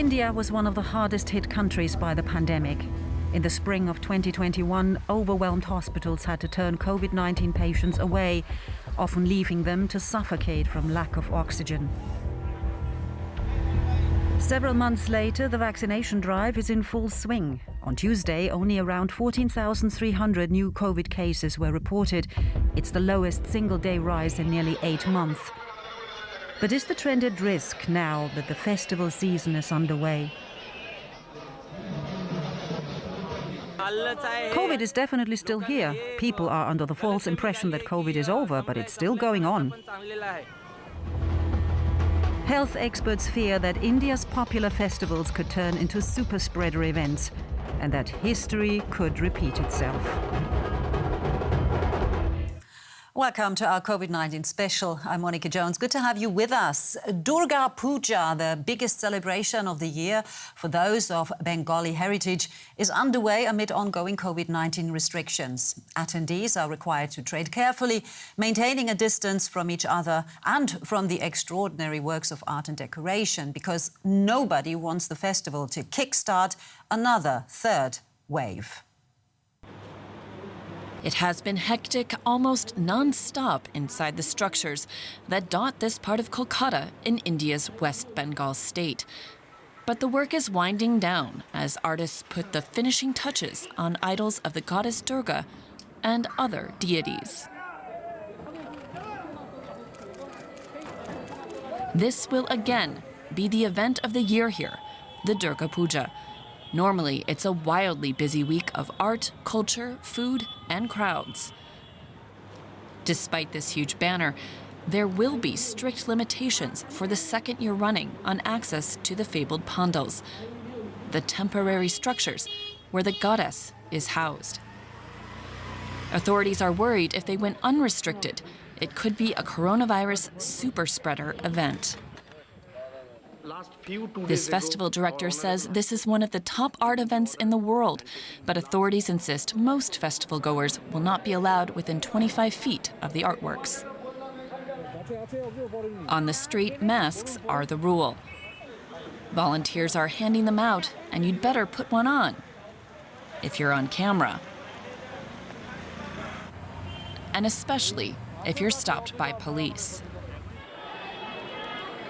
India was one of the hardest hit countries by the pandemic. In the spring of 2021, overwhelmed hospitals had to turn COVID-19 patients away, often leaving them to suffocate from lack of oxygen. Several months later, the vaccination drive is in full swing. On Tuesday, only around 14,300 new COVID cases were reported. It's the lowest single-day rise in nearly 8 months. But is the trend at risk now that the festival season is underway? COVID is definitely still here. People are under the false impression that COVID is over, but it's still going on. Health experts fear that India's popular festivals could turn into superspreader events and that history could repeat itself. Welcome to our COVID-19 special. I'm Monica Jones. Good to have you with us. Durga Puja, the biggest celebration of the year for those of Bengali heritage, is underway amid ongoing COVID-19 restrictions. Attendees are required to tread carefully, maintaining a distance from each other and from the extraordinary works of art and decoration, because nobody wants the festival to kickstart another third wave. It has been hectic, almost non-stop inside the structures that dot this part of Kolkata in India's West Bengal state. But the work is winding down as artists put the finishing touches on idols of the goddess Durga and other deities. This will again be the event of the year here, the Durga Puja. Normally, it's a wildly busy week of art, culture, food, and crowds. Despite this huge banner, there will be strict limitations for the second year running on access to the fabled pandals, the temporary structures where the goddess is housed. Authorities are worried if they went unrestricted, it could be a coronavirus superspreader event. This festival director says this is one of the top art events in the world, but authorities insist most festival goers will not be allowed within 25 feet of the artworks. On the street, masks are the rule. Volunteers are handing them out, and you'd better put one on if you're on camera. And especially if you're stopped by police.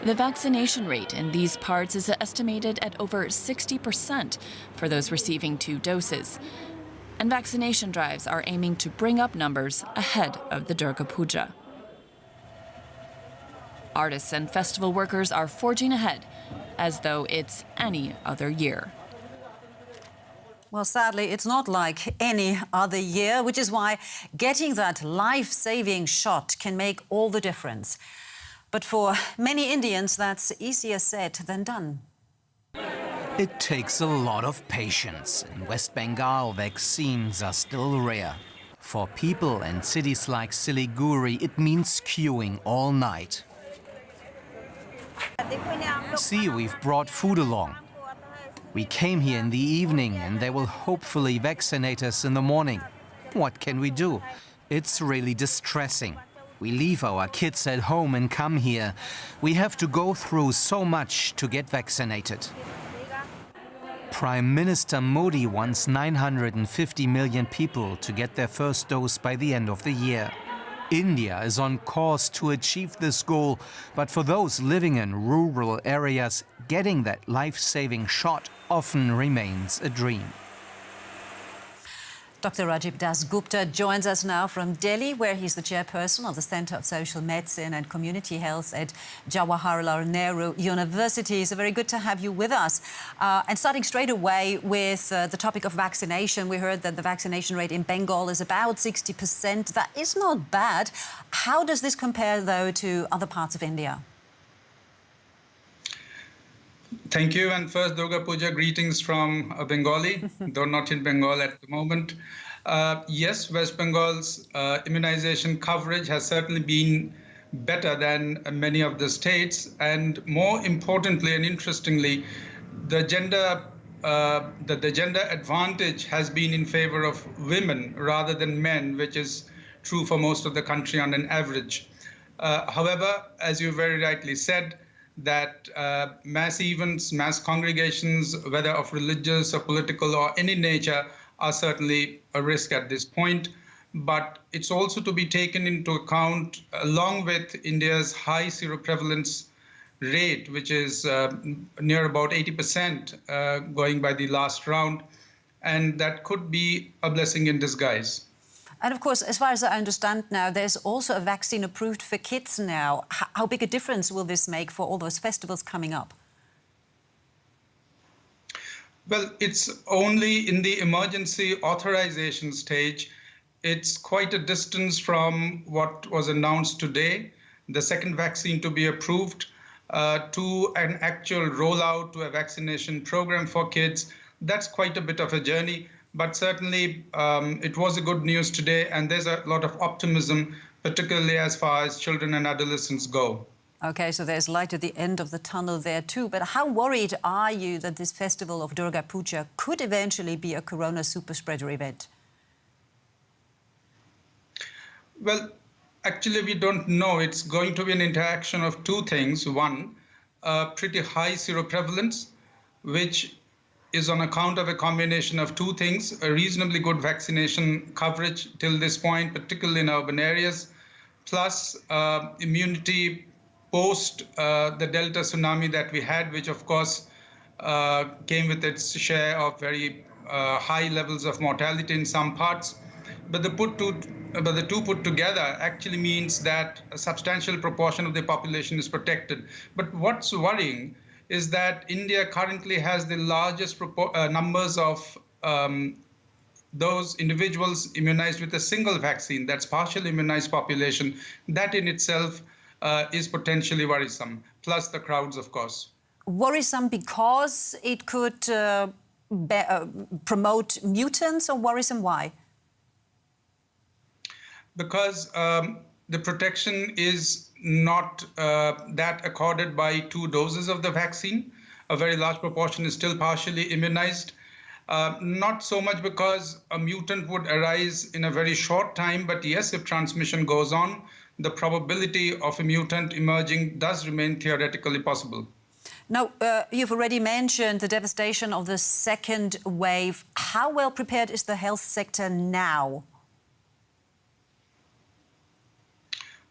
The vaccination rate in these parts is estimated at over 60% for those receiving 2 doses. And vaccination drives are aiming to bring up numbers ahead of the Durga Puja. Artists and festival workers are forging ahead as though it's any other year. Well, sadly, it's not like any other year, which is why getting that life-saving shot can make all the difference. But for many Indians, that's easier said than done. It takes a lot of patience. In West Bengal, vaccines are still rare. For people in cities like Siliguri, it means queuing all night. See, we've brought food along. We came here in the evening and they will hopefully vaccinate us in the morning. What can we do? It's really distressing. We leave our kids at home and come here. We have to go through so much to get vaccinated. Prime Minister Modi wants 950 million people to get their first dose by the end of the year. India is on course to achieve this goal, but for those living in rural areas, getting that life-saving shot often remains a dream. Dr. Rajib Das Gupta joins us now from Delhi, where he's the chairperson of the Center of Social Medicine and Community Health at Jawaharlal Nehru University. It's very good to have you with us. And starting straight away with the topic of vaccination, we heard that the vaccination rate in Bengal is about 60%. That is not bad. How does this compare, though, to other parts of India? Thank you. And first, Durga Puja greetings from Bengali, though not in Bengal at the moment. Yes, West Bengal's immunization coverage has certainly been better than many of the states. And more importantly and interestingly, the gender advantage has been in favor of women rather than men, which is true for most of the country on an average. However, as you very rightly said, that mass events, mass congregations, whether of religious or political or any nature, are certainly a risk at this point. But it's also to be taken into account, along with India's high seroprevalence rate, which is near about 80% going by the last round, and that could be a blessing in disguise. And of course, as far as I understand now, there's also a vaccine approved for kids now. How big a difference will this make for all those festivals coming up? Well, it's only in the emergency authorization stage. It's quite a distance from what was announced today, the second vaccine to be approved, to an actual rollout to a vaccination program for kids. That's quite a bit of a journey, but certainly it was a good news today, and there's a lot of optimism, particularly as far as children and adolescents go. Okay, so there's light at the end of the tunnel there too. But how worried are you that this festival of Durga Puja could eventually be a corona superspreader event? Well, actually, we don't know. It's going to be an interaction of two things. One, pretty high seroprevalence, which is on account of a combination of two things: a reasonably good vaccination coverage till this point, particularly in urban areas, plus immunity post the Delta tsunami that we had, which of course came with its share of very high levels of mortality in some parts. But the two put together actually means that a substantial proportion of the population is protected. But what's worrying is that India currently has the largest numbers of those individuals immunized with a single vaccine, that's partially immunized population. That in itself is potentially worrisome, plus the crowds, of course. Worrisome because it could promote mutants, or worrisome why? Because the protection is not that accorded by 2 doses of the vaccine. A very large proportion is still partially immunized. Not so much because a mutant would arise in a very short time, but yes, if transmission goes on, the probability of a mutant emerging does remain theoretically possible. Now, you've already mentioned the devastation of the second wave. How well prepared is the health sector now?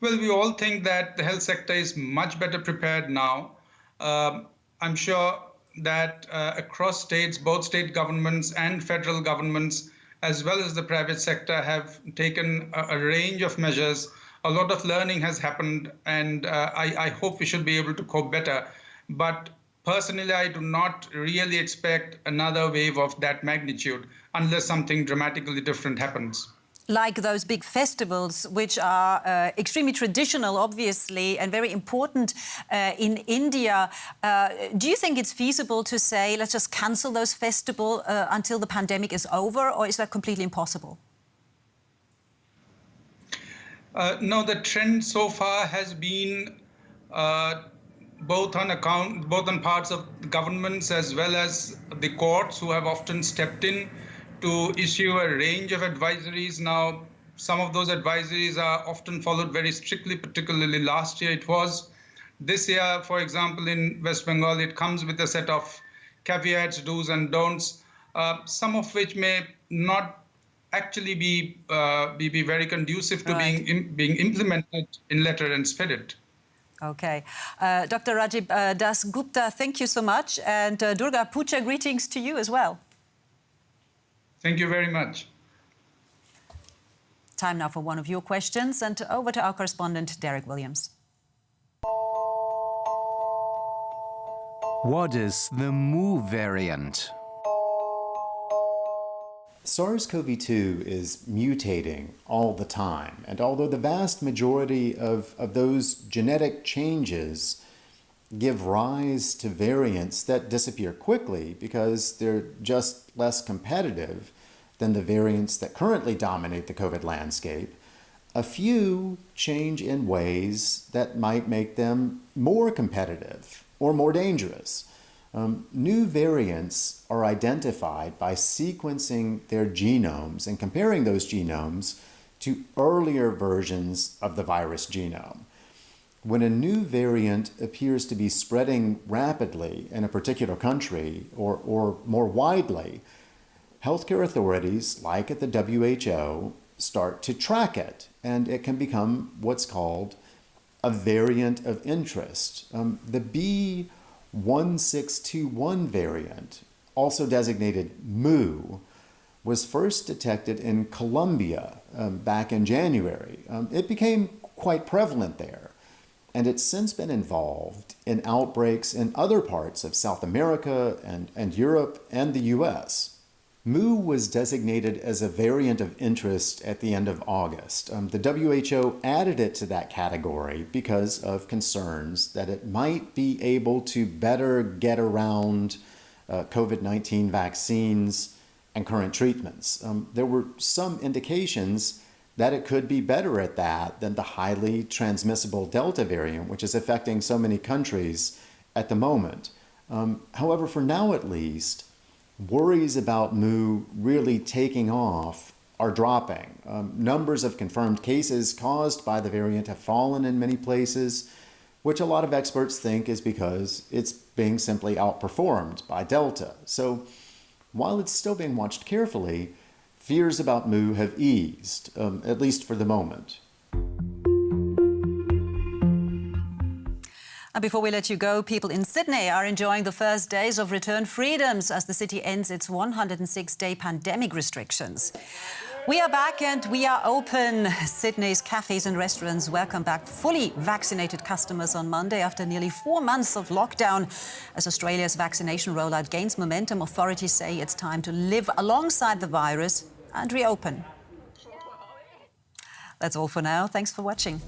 Well, we all think that the health sector is much better prepared now. I'm sure that across states, both state governments and federal governments, as well as the private sector, have taken a range of measures. A lot of learning has happened, and I hope we should be able to cope better. But personally, I do not really expect another wave of that magnitude unless something dramatically different happens. Like those big festivals, which are extremely traditional, obviously, and very important in India. Do you think it's feasible to say, let's just cancel those festivals until the pandemic is over, or is that completely impossible? No, the trend so far has been both on parts of governments as well as the courts, who have often stepped in to issue a range of advisories. Now, some of those advisories are often followed very strictly, particularly last year it was. This year, for example, in West Bengal, it comes with a set of caveats, do's and don'ts, some of which may not actually be very conducive to being implemented in letter and spirit. Okay. Dr. Rajib Das Gupta, thank you so much. And Durga Puja, greetings to you as well. Thank you very much. Time now for one of your questions, and over to our correspondent, Derek Williams. What is the Mu variant? SARS-CoV-2 is mutating all the time, and although the vast majority of those genetic changes give rise to variants that disappear quickly because they're just less competitive than the variants that currently dominate the COVID landscape, a few change in ways that might make them more competitive or more dangerous. New variants are identified by sequencing their genomes and comparing those genomes to earlier versions of the virus genome. when a new variant appears to be spreading rapidly in a particular country or more widely, healthcare authorities, like at the WHO, start to track it, and it can become what's called a variant of interest. The B1621 variant, also designated Mu, was first detected in Colombia back in January. It became quite prevalent there, and it's since been involved in outbreaks in other parts of South America and Europe and the US. Mu was designated as a variant of interest at the end of August. The WHO added it to that category because of concerns that it might be able to better get around COVID-19 vaccines and current treatments. There were some indications that it could be better at that than the highly transmissible Delta variant, which is affecting so many countries at the moment. However, for now at least, worries about Mu really taking off are dropping. Numbers of confirmed cases caused by the variant have fallen in many places, which a lot of experts think is because it's being simply outperformed by Delta. So while it's still being watched carefully, fears about Mu have eased, at least for the moment. And before we let you go, people in Sydney are enjoying the first days of return freedoms as the city ends its 106-day pandemic restrictions. We are back and we are open. Sydney's cafes and restaurants welcome back fully vaccinated customers on Monday after nearly 4 months of lockdown. As Australia's vaccination rollout gains momentum, authorities say it's time to live alongside the virus and reopen. That's all for now. Thanks for watching.